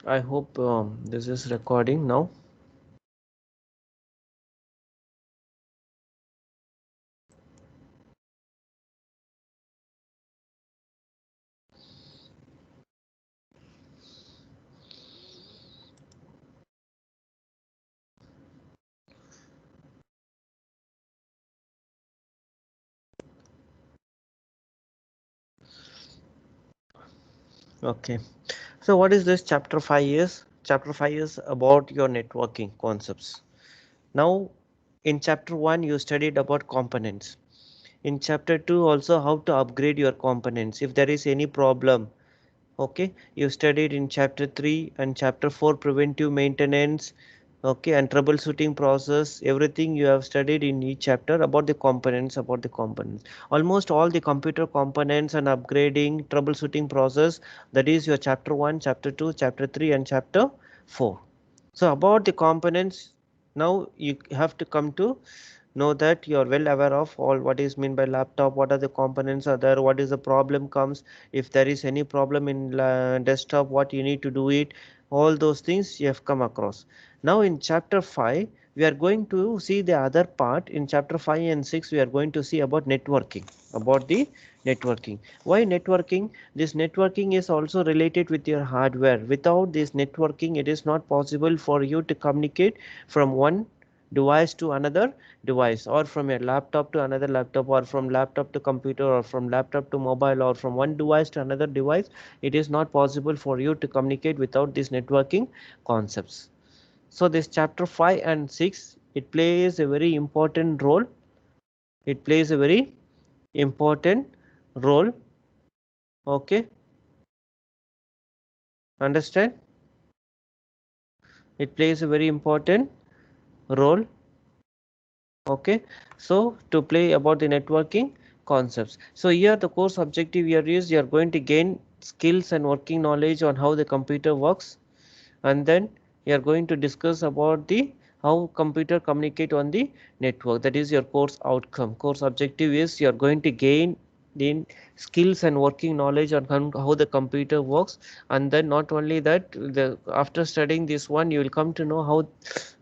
I hope this is recording now. Okay. So what is this chapter 5 is? Chapter 5 is about your networking concepts. Now in chapter 1 you studied about components. In chapter 2 also how to upgrade your components if there is any problem. Okay, you studied in chapter 3 and chapter 4 preventive maintenance, okay, and troubleshooting process. Everything you have studied in each chapter about the components, almost all the computer components and upgrading troubleshooting process. That is your chapter 1, chapter 2, chapter 3 and chapter 4. So about the components, now you have to come to know that you are well aware of all what is mean by laptop, what are the components are there, what is the problem comes, if there is any problem in desktop, what you need to do it, all those things you have come across. Now in chapter 5 we are going to see the other part. In chapter 5 and 6 we are going to see about networking, about the networking. Why networking? This networking is also related with your hardware. Without this networking it is not possible for you to communicate from one device to another device, or from a laptop to another laptop, or from laptop to computer, or from laptop to mobile, or from one device to another device. It is not possible for you to communicate without these networking concepts. So this chapter 5 and 6, it plays a very important role. It plays a very important role. Okay, understand? It plays a very important role. Okay, so to play about the networking concepts. So here the course objective here is you are going to gain skills and working knowledge on how the computer works, and then you are going to discuss about the how computer communicate on the network. That is your course outcome. Course objective is you are going to gain the skills and working knowledge on how the computer works, and then not only that, the after studying this one you will come to know how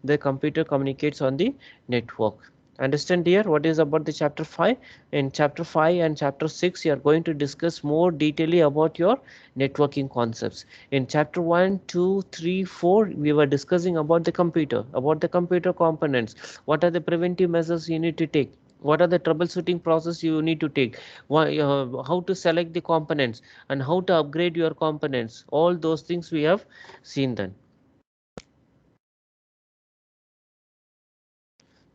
the computer communicates on the network. Understand here what is about the chapter 5. In chapter 5 and chapter 6 you are going to discuss more detailedly about your networking concepts. In chapter 1, 2, 3, 4 we were discussing about the computer, about the computer components, what are the preventive measures you need to take, what are the troubleshooting process you need to take, how to select the components and how to upgrade your components. All those things we have seen then.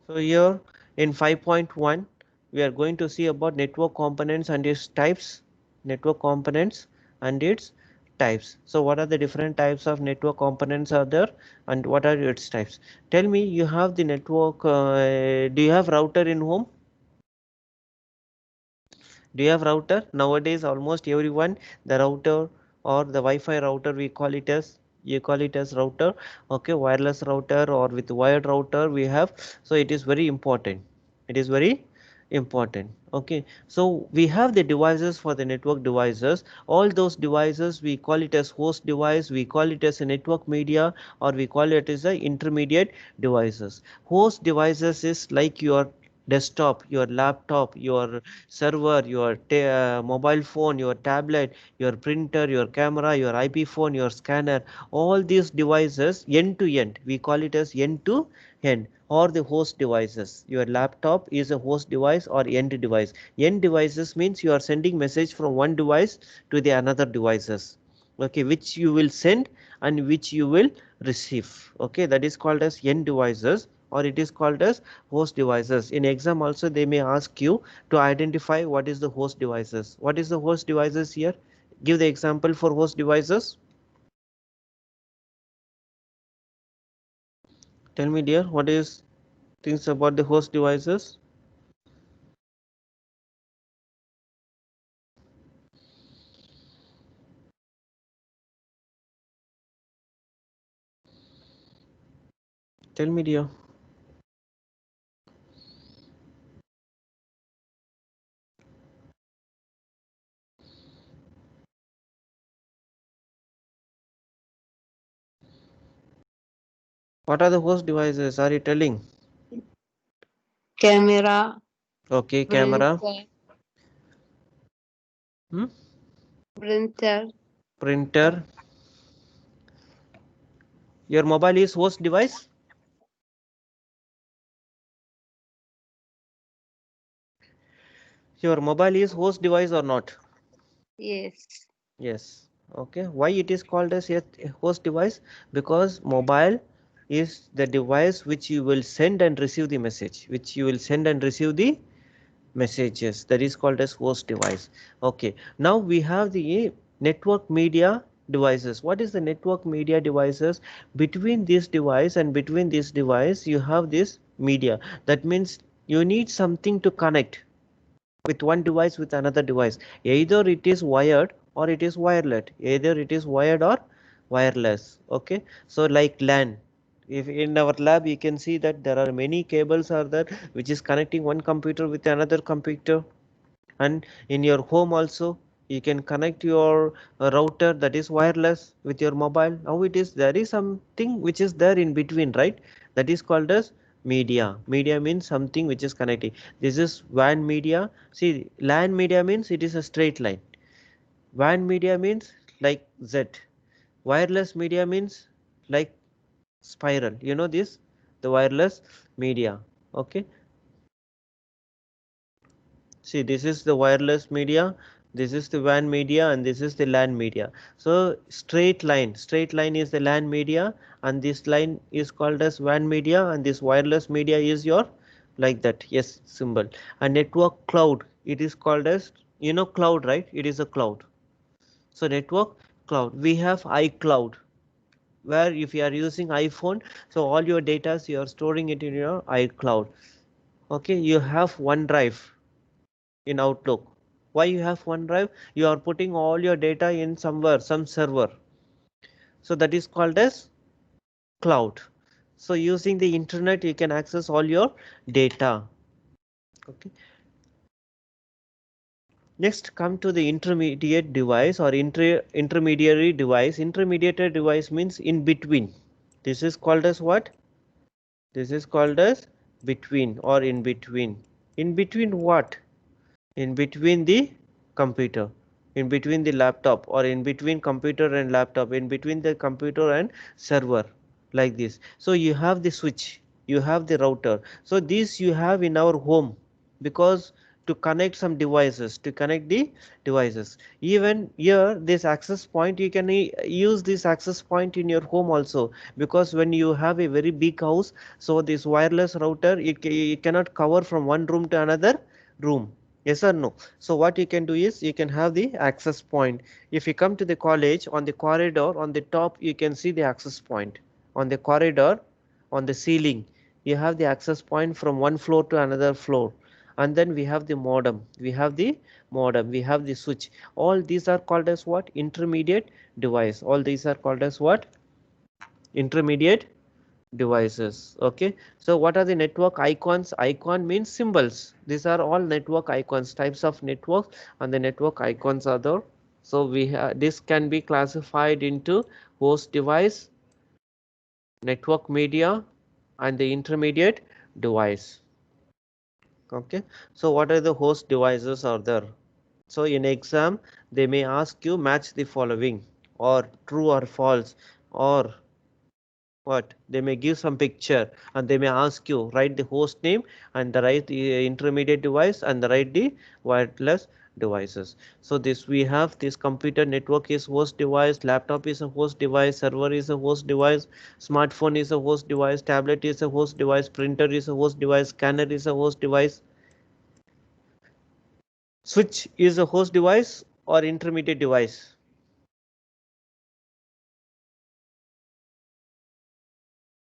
So here in 5.1 we are going to see about network components and its types. Network components and its types. So what are the different types of network components are there, and what are its types? Tell me, you have the network, do you have router in home? Do you have router? Nowadays almost everyone, the router or the Wi-Fi router, we call it as, you call it as router. Okay, wireless router or with wired router we have. So it is very important. It is very important. Okay, so we have the devices for the network devices. All those devices we call it as host device, we call it as a network media, or we call it as a intermediate devices. Host devices is like your desktop, your laptop, your server, your mobile phone, your tablet, your printer, your camera, your IP phone, your scanner. All these devices end to end, we call it as end to end, or the host devices. Your laptop is a host device or end device. End devices means you are sending message from one device to the another devices. Okay, which you will send and which you will receive. Okay, that is called as end devices, or it is called as host devices. In exam also they may ask you to identify what is the host devices. What is the host devices here? Give the example for host devices. Tell me dear, what is things about the host devices? Tell me dear. What are the host devices? Are you telling? Camera, Okay, camera. printer, Hmm? printer, Printer. Your mobile is host device? Your mobile is host device or not? yes, Yes. Okay. Why it is called as a host device? Because mobile is the device which you will send and receive the message, which you will send and receive the messages. That is called as host device. Okay. Now we have the network media devices. What is the network media devices? Between this device and between this device, you have this media. That means you need something to connect with one device with another device. Either it is wired or it is wireless. Either it is wired or wireless. Okay. So like LAN. If in our lab you can see that there are many cables are there which is connecting one computer with another computer, and in your home also you can connect your router that is wireless with your mobile. Now it is there is something which is there in between, right? That is called as media. Media means something which is connecting. This is WAN media. See, LAN media means it is a straight line. WAN media means like Z. Wireless media means like spiral. You know this, the wireless media. Okay. See, this is the wireless media, this is the WAN media, and this is the LAN media. So straight line is the LAN media, and this line is called as WAN media, and this wireless media is your like that. Yes, symbol. A network cloud. It is called as, you know, cloud, right? It is a cloud. So network cloud. We have iCloud, where if you are using iPhone, so all your data you are storing it in your iCloud. Okay, you have OneDrive in Outlook. Why you have OneDrive? You are putting all your data in somewhere, some server. So that is called as cloud. So using the internet, you can access all your data. Okay. Next, come to the intermediate device or intermediary device. Intermediate device means in between. This is called as what? This is called as between or in between. In between what? In between the computer, in between the laptop, or in between computer and laptop, in between the computer and server, like this. So you have the switch, you have the router. So this you have in our home, because to connect some devices, to connect the devices. Even here this access point, you can use this access point in your home also, because when you have a very big house, so this wireless router, it cannot cover from one room to another room. Yes or no? So what you can do is you can have the access point. If you come to the college, on the corridor, on the top you can see the access point. On the corridor, on the ceiling, you have the access point from one floor to another floor. And then we have the modem. We have the modem. We have the switch. All these are called as what? Intermediate device. All these are called as what? Intermediate devices. Okay, so what are the network icons? Icon means symbols. These are all network icons, types of networks, and the network icons are there. So we have, this can be classified into host device, network media, and the intermediate device. Okay, so what are the host devices are there? So in exam they may ask you match the following, or true or false, or what, they may give some picture, and they may ask you write the host name and the write the intermediate device and the write the wireless devices. So this we have, this computer network is host device, laptop is a host device, server is a host device, smartphone is a host device, tablet is a host device, printer is a host device, scanner is a host device, switch is a host device or intermediate device.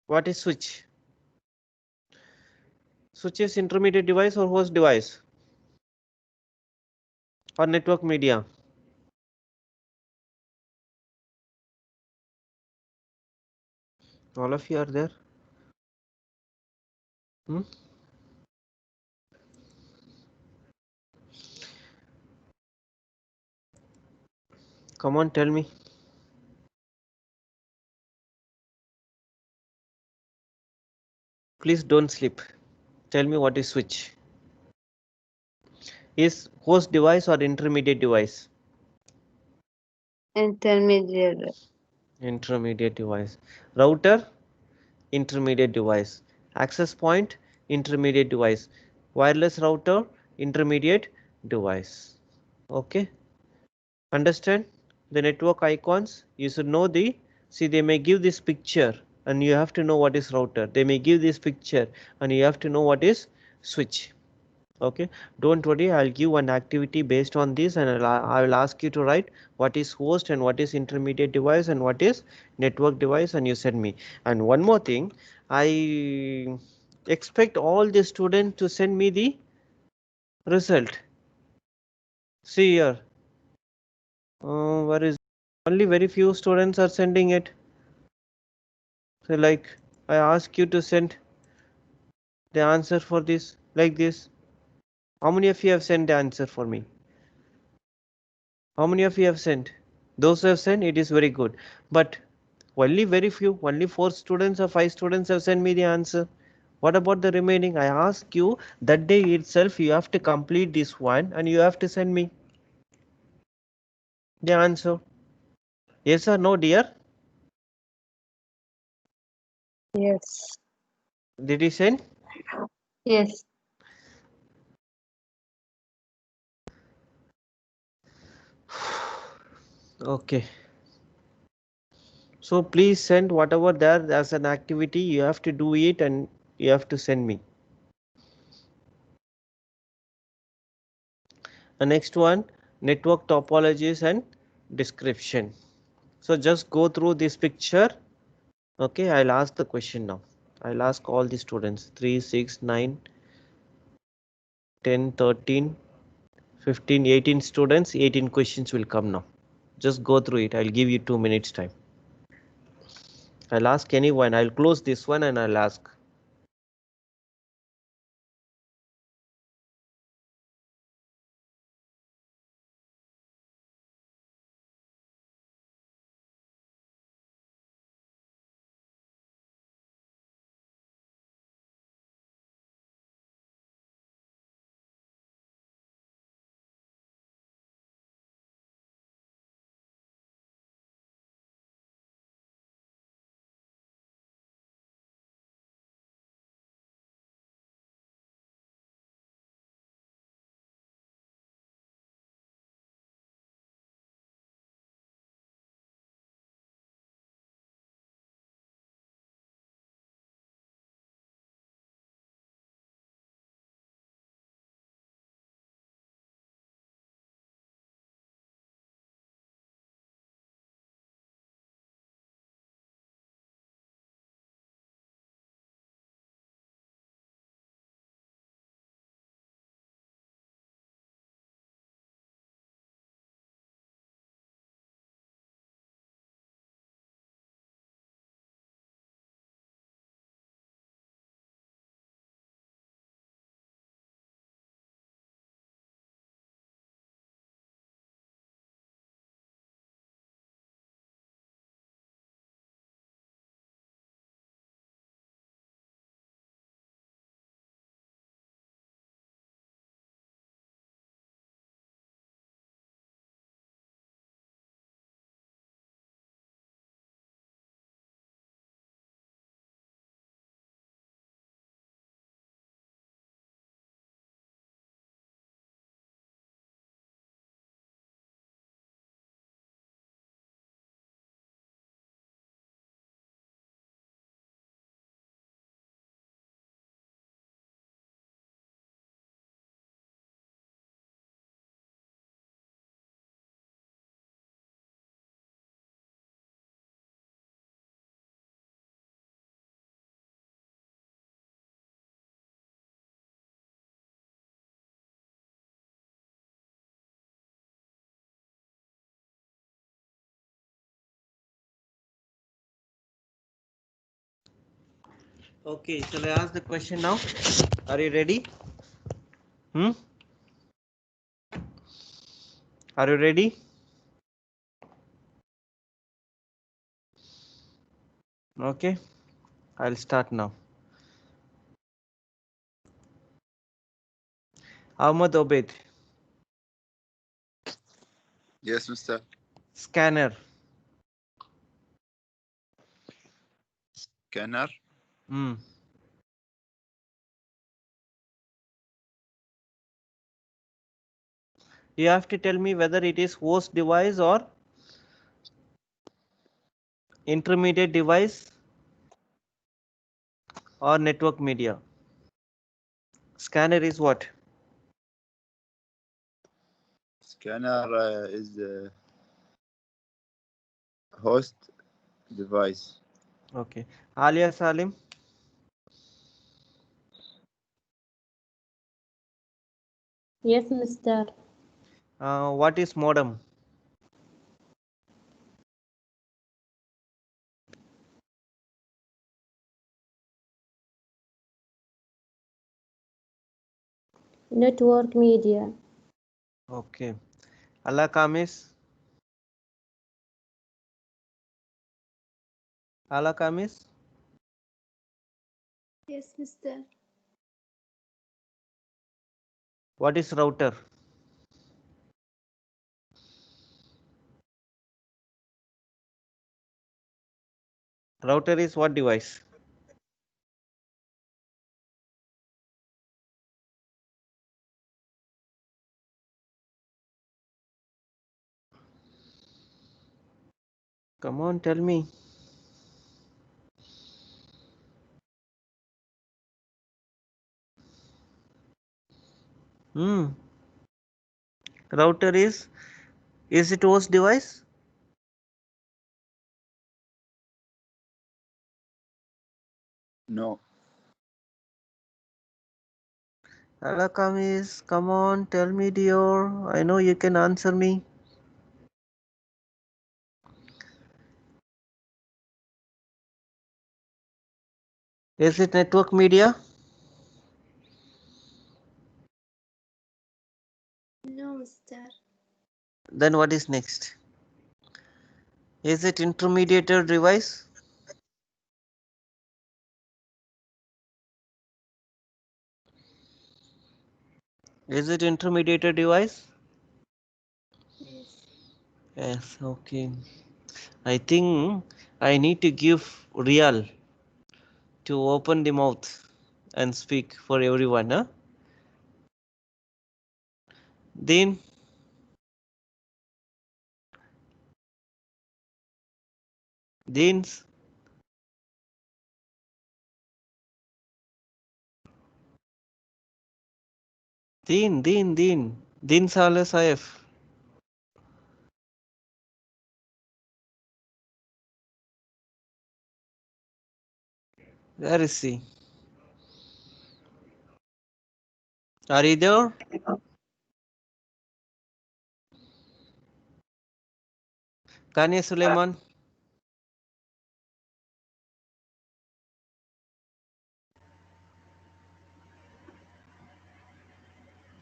What is switch? Switch is intermediate device or host device or network media? All of you are there. Hmm? Come on, tell me. Please don't sleep. Tell me what is switch. Is host device or intermediate device? Intermediate. Intermediate device. Router, intermediate device. Access point, intermediate device. Wireless router, intermediate device. Okay. Understand the network icons? You should know the, see, they may give this picture and you have to know what is router. They may give this picture and you have to know what is switch. Okay, don't worry, I'll give one activity based on this and I will ask you to write what is host and what is intermediate device and what is network device, and you send me. And one more thing, I expect all the students to send me the result. See here, where is, only very few students are sending it. So like I ask you to send the answer for this like this. How many of you have sent the answer for me? How many of you have sent? Those who have sent, it is very good. But only very few, only 4 students or 5 students have sent me the answer. What about the remaining? I ask you that day itself, you have to complete this one and you have to send me the answer. Yes or no, dear? Yes. Did he send? Yes. Okay. So please send whatever there as an activity. You have to do it and you have to send me. The next one, network topologies and description. So just go through this picture. Okay, I'll ask the question now. I'll ask all the students 3, 6, 9, 10, 13, 15, 18 students, 18 questions will come now. Just go through it. I'll give you 2 minutes time. I'll ask anyone. I'll close this one and I'll ask. Okay, shall I ask the question now? Are you ready? Hmm? Are you ready? Okay, I'll start now. Ahmad Obed. Yes, mister. Scanner. Scanner. Hmm. You have to tell me whether it is host device or intermediate device or network media. Scanner is what? Scanner is the host device. Okay. Alia Salim. Yes, mister. What is modem? Network media. Okay. Allah Kamis. Allah Kamis. Yes, mister. What is router? Router is what device? Come on, tell me. Router is it host device? No. Allah Kamis, come on, tell me, dear. I know you can answer me. Is it network media? No, mister. Then what is next? Is it intermediate device? Is it intermediate device? Yes. Yes, okay. I think I need to give real to open the mouth and speak for everyone, huh? Then Deans, Dean Saleh Saif. Where is he? Are you there? Kanye Suleiman?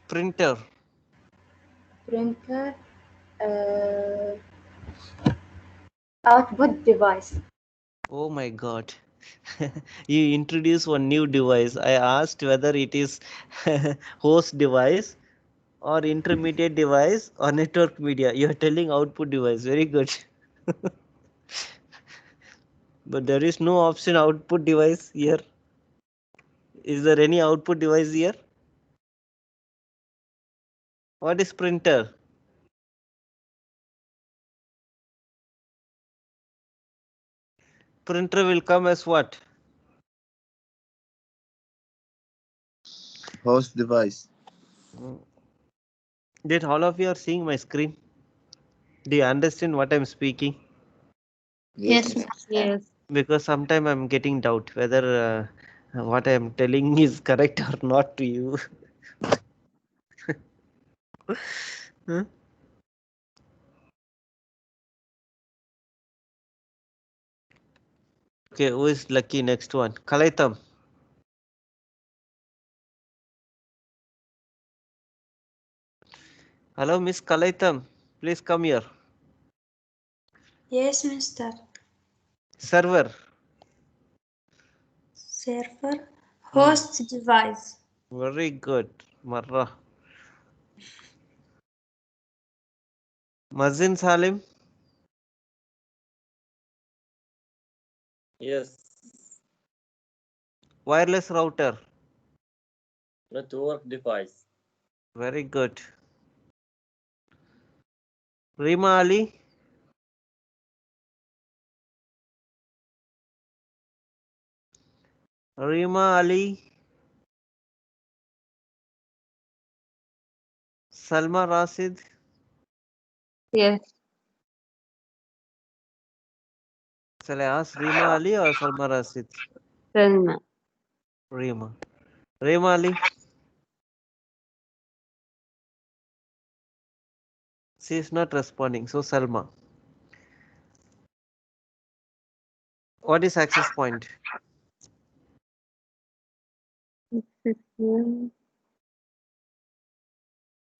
Printer. Printer. Uh, Output device. Oh my God. You introduce one new device. I asked whether it is host device or intermediate device or network media. You are telling output device. Very good. But there is no option output device here. Is there any output device here? What is printer? Printer will come as what? Host device. Did all of you are seeing my screen? Do you understand what I'm speaking? Yes, Yes. mister. Yes. Because sometimes I'm getting doubt whether what I'm telling is correct or not to you. Huh? Okay, who is lucky? Next one. Kalaitam. Hello, Miss Kalaitam. Please come here. Yes, mister. Server. Server. Host device. Very good. Marra. Mazin Salim. Yes. Wireless router. Network device. Very good. Rima Ali. Rima Ali. Salma Rasid. Yes. Shall I ask Rima Ali or Salma Rasid? Selma. Rima. Rima Ali. She is not responding. So Salma. What is access point?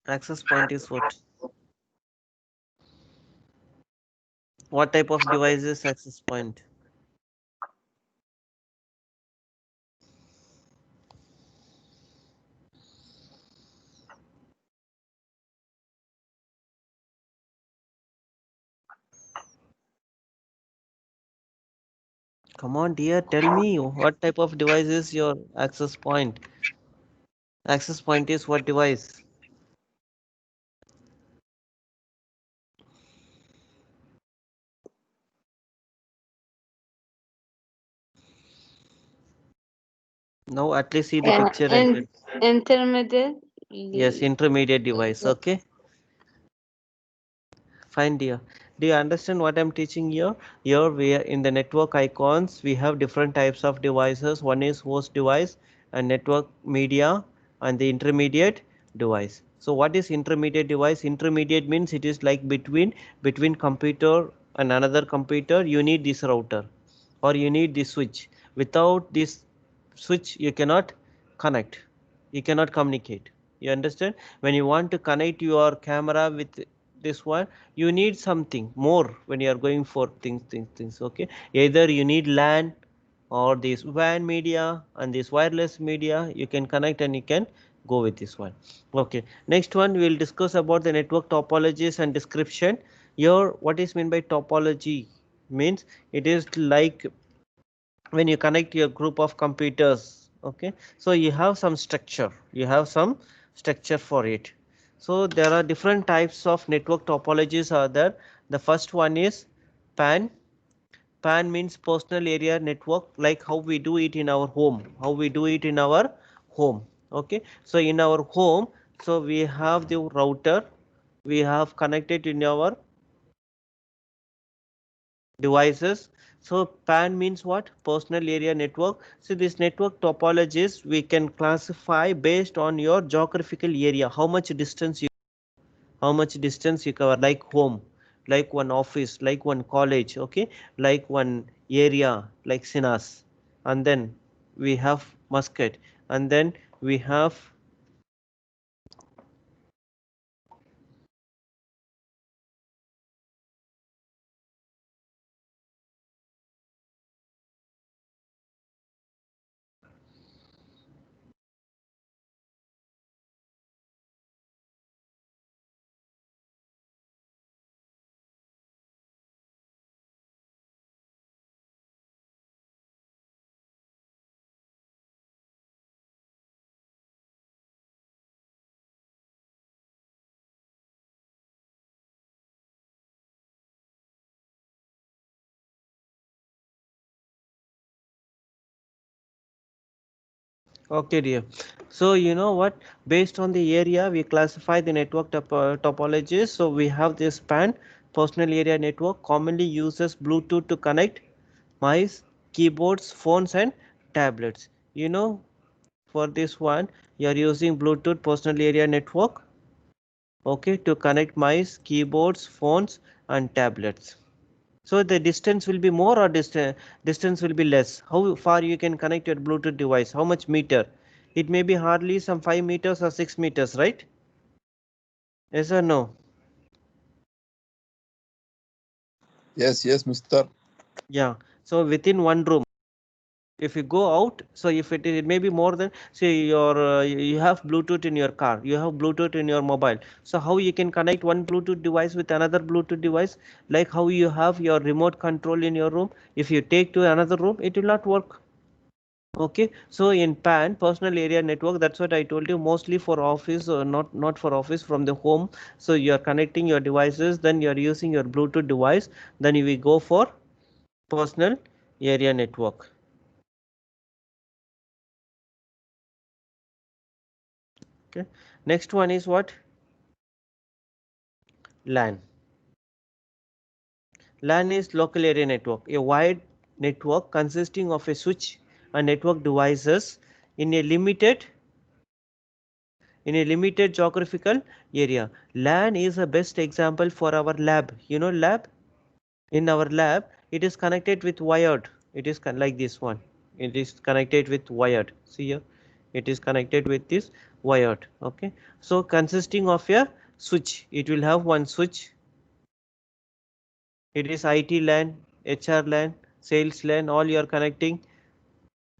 Access point is what? What type of device is access point? Come on, dear, tell me what type of device is your access point? Access point is what device? Now at least see the picture and tell. Intermediate. Yes, intermediate device. Okay. Fine, dear. Do you understand what I'm teaching here? Here we are in the network icons. We have different types of devices. One is host device and network media and the intermediate device. So what is intermediate device? Intermediate means it is like between computer and another computer. You need this router or you need this switch. Without this switch, you cannot connect. You cannot communicate. You understand? When you want to connect your camera with this one, you need something more when you are going for things. Okay, either you need LAN or this WAN media and this wireless media. You can connect and you can go with this one. Okay, next one we will discuss about the network topologies and description. Here, what is meant by topology? Means it is like when you connect your group of computers. Okay, so you have some structure. You have some structure for it. So there are different types of network topologies are there. The first one is PAN. PAN means personal area network, like how we do it in our home. How we do it in our home. Okay, so in our home, so we have the router. We have connected in our devices. So PAN means what? Personal area network. So this network topologies we can classify based on your geographical area. How much distance you cover, like home, like one office, like one college, okay, like one area, like Sinas, and then we have Muscat, and then we have. Okay, dear. So you know what? Based on the area, we classify the network topologies. So we have this PAN, personal area network, commonly uses Bluetooth to connect mice, keyboards, phones, and tablets. You know, for this one, you are using Bluetooth personal area network, okay, to connect mice, keyboards, phones, and tablets. So the distance will be more or distance will be less. How far you can connect your Bluetooth device? How much meter? It may be hardly some 5 meters or 6 meters, right? Yes or no? Yes, yes, Mister. Yeah. So within one room. If you go out, so if it may be more than, say your you have Bluetooth in your car, you have Bluetooth in your mobile. So how you can connect one Bluetooth device with another Bluetooth device? Like how you have your remote control in your room, if you take to another room, it will not work. Okay, so in PAN, personal area network, that's what I told you, mostly for office or not for office, from the home. So you are connecting your devices, then you are using your Bluetooth device, then you will go for personal area network. Okay, next one is what? LAN. LAN is local area network, a wide network consisting of a switch and network devices in a limited geographical area. LAN is the best example for our lab. You know lab? In our lab, it is connected with wired. It is like this one. It is connected with wired. See here, it is connected with this wired. Okay, so consisting of a switch, it will have one switch. It is IT LAN, HR LAN, sales LAN, all you are connecting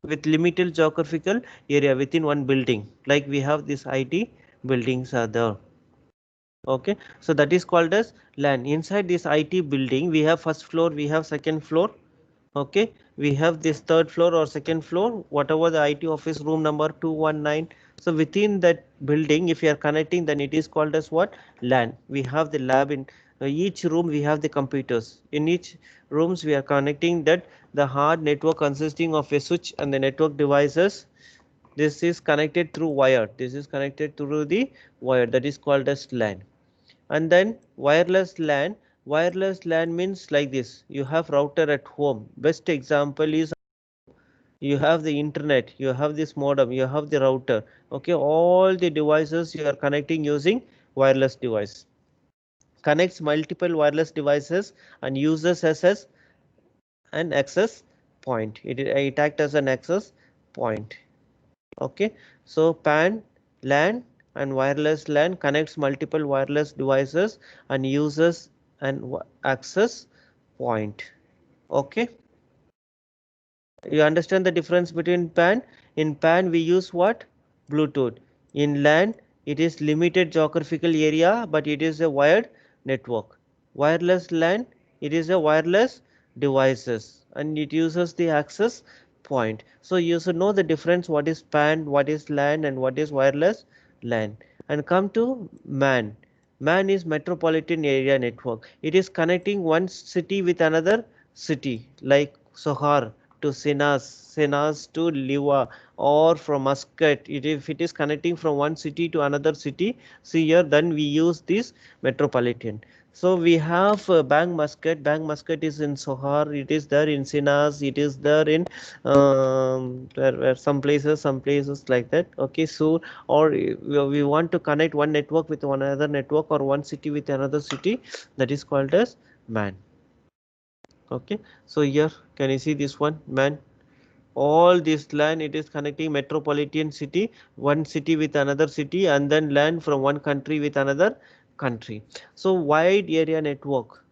with limited geographical area within one building. Like we have this IT buildings are there. Okay, so that is called as LAN. Inside this IT building, we have first floor, we have second floor. Okay, we have this third floor or second floor, whatever the IT office room number 219. So within that building, if you are connecting, then it is called as what? LAN. We have the lab in each room, we have the computers. In each rooms, we are connecting that the hard network consisting of a switch and the network devices. This is connected through wire. This is connected through the wire, that is called as LAN. And then wireless LAN means like this. You have router at home. Best example is you have the internet, you have this modem, you have the router. Okay, all the devices you are connecting using wireless device. Connects multiple wireless devices and uses as an access point. It acts as an access point. Okay, so PAN, LAN and wireless LAN connects multiple wireless devices and uses an access point. Okay, you understand the difference between PAN? In PAN we use what? Bluetooth. In LAN it is limited geographical area, but it is a wired network. Wireless LAN, it is a wireless devices and it uses the access point. So you should know the difference, what is PAN, what is LAN and what is wireless LAN. And come to MAN. MAN is metropolitan area network. It is connecting one city with another city, like Sohar to Sinas, Sinas to Liwa, or from Muscat. If it is connecting from one city to another city, see here, then we use this metropolitan. So we have Bang Muscat. Bang Muscat is in Sohar. It is there in Sinas. It is there in where some places like that. Okay, so or we want to connect one network with one another network or one city with another city. That is called as MAN. Okay, so here can you see this one MAN? All this LAN, it is connecting metropolitan city, one city with another city, and then LAN from one country with another country. So wide area network.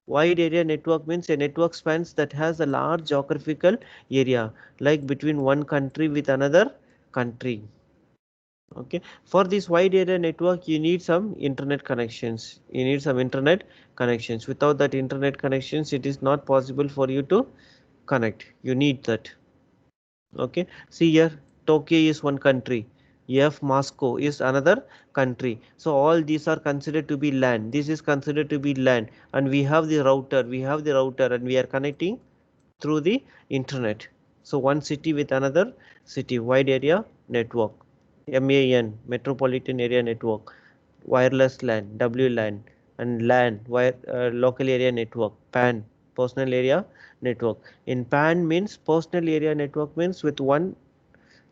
Wide area network means a network spans that has a large geographical area, like between one country with another country. Okay, for this wide area network you need some internet connections. Without that internet connections, it is not possible for you to connect. You need that. Okay, see here, Tokyo is one country, F Moscow is another country. So all these are considered to be LAN. This is considered to be LAN, and we have the router and we are connecting through the internet. So one city with another city, wide area network, MAN, metropolitan area network, wireless LAN, WLAN, and LAN, local area network, PAN, personal area network. In PAN means personal area network means with one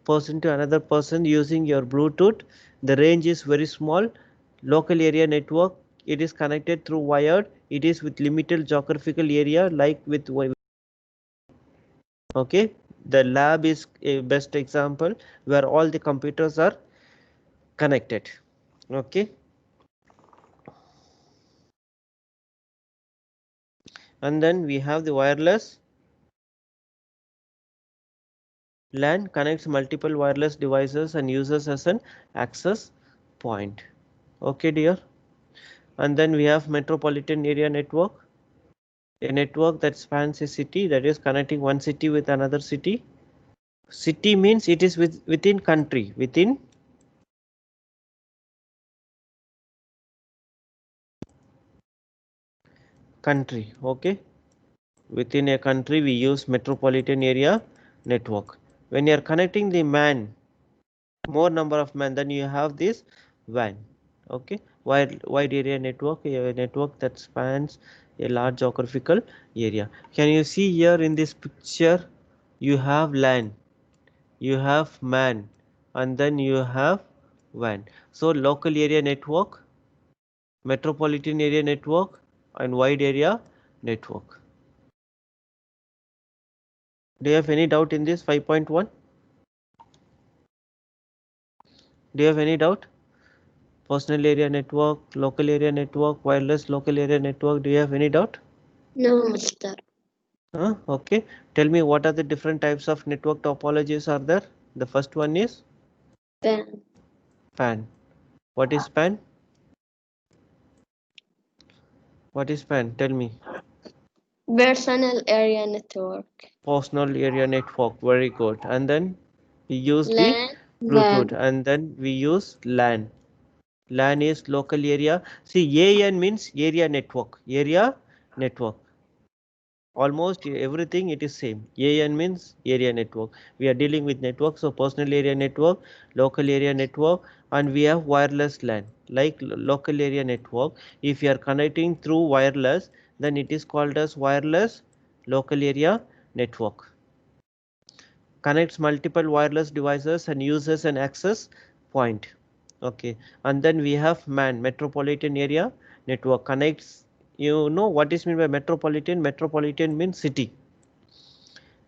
person to another person using your Bluetooth. The range is very small. Local area network, it is connected through wired. It is with limited geographical area, like with okay. The lab is a best example where all the computers are connected. Okay, and then we have the wireless LAN connects multiple wireless devices and uses as an access point. Okay, dear. And then we have metropolitan area network, a network that spans a city, that is connecting one city with another city. City means it is within country, within country. Okay, within a country we use metropolitan area network. When you are connecting the man, more number of man, then you have this WAN. Okay, wide area network, a network that spans a large geographical area. Can you see here in this picture? You have LAN, you have man, and then you have WAN. So local area network, metropolitan area network, and wide area network. Do you have any doubt in this 5.1? Do you have any doubt? Personal area network, local area network, wireless local area network. Do you have any doubt? No, Master. Okay. Tell me what are the different types of network topologies are there? The first one is PAN. PAN. What is PAN? What is PAN? Tell me. Personal area network. Personal area network. Very good. And then we use the LAN. Bluetooth, and then we use LAN. LAN is local area. See, AN means area network. Area network. Almost everything it is same. AN means area network. We are dealing with network, so personal area network, local area network, and we have wireless LAN. Like local area network, if you are connecting through wireless, then it is called as wireless local area network. Connects multiple wireless devices and uses an access point. Okay, and then we have MAN, metropolitan area network, connects. You know what is meant by metropolitan? Metropolitan means city,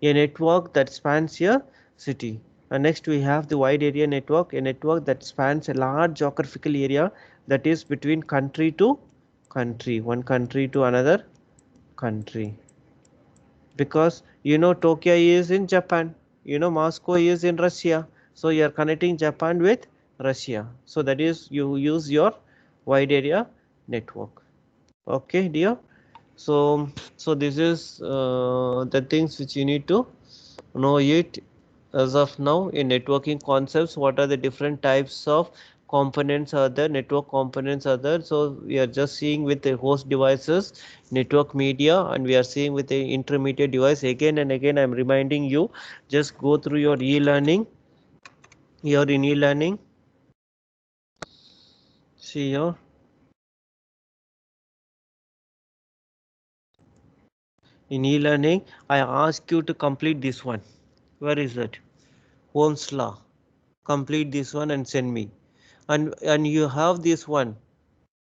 a network that spans a city. And next we have the wide area network, a network that spans a large geographical area, that is between country to country, one country to another country. Because you know Tokyo is in Japan, you know Moscow is in Russia, so you are connecting Japan with Russia, so that is you use your wide area network. Okay, dear. So this is the things which you need to know it as of now in networking concepts. What are the different types of components are there, network components are there. So we are just seeing with the host devices, network media, and we are seeing with the intermediate device. Again and again I'm reminding you, just go through your e-learning. Here in e-learning, see here, in e-learning I ask you to complete this one. Where is it? Ohm's law. Complete this one and send me. And you have this one,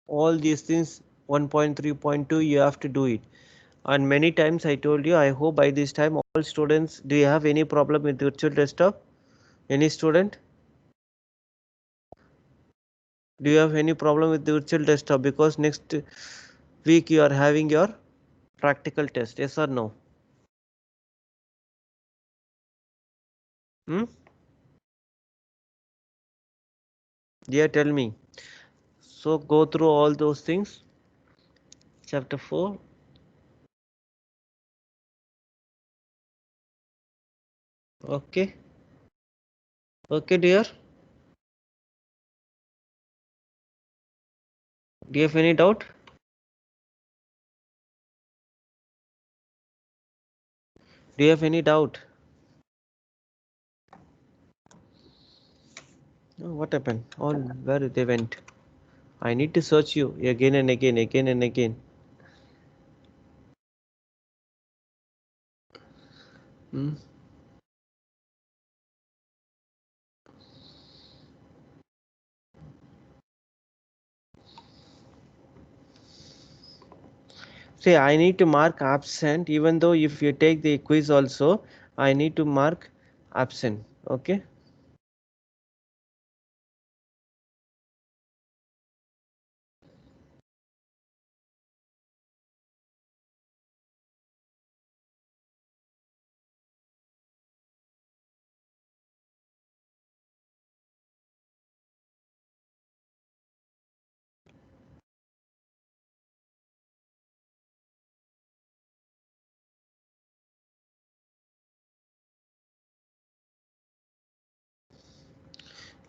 all these things 1.3.2 you have to do it. And many times I told you, I hope by this time all students, do you have any problem with virtual desktop? Any student? Do you have any problem with the virtual desktop? Because next week you are having your practical test, yes or no? Hmm? Yeah, tell me. So go through all those things. Chapter 4. Okay. Okay, dear. Do you have any doubt? Do you have any doubt? Oh, what happened? All where they went? I need to search you again and again, again and again. Hmm? Say, I need to mark absent, even though if you take the quiz also, I need to mark absent. Okay.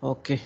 Okay.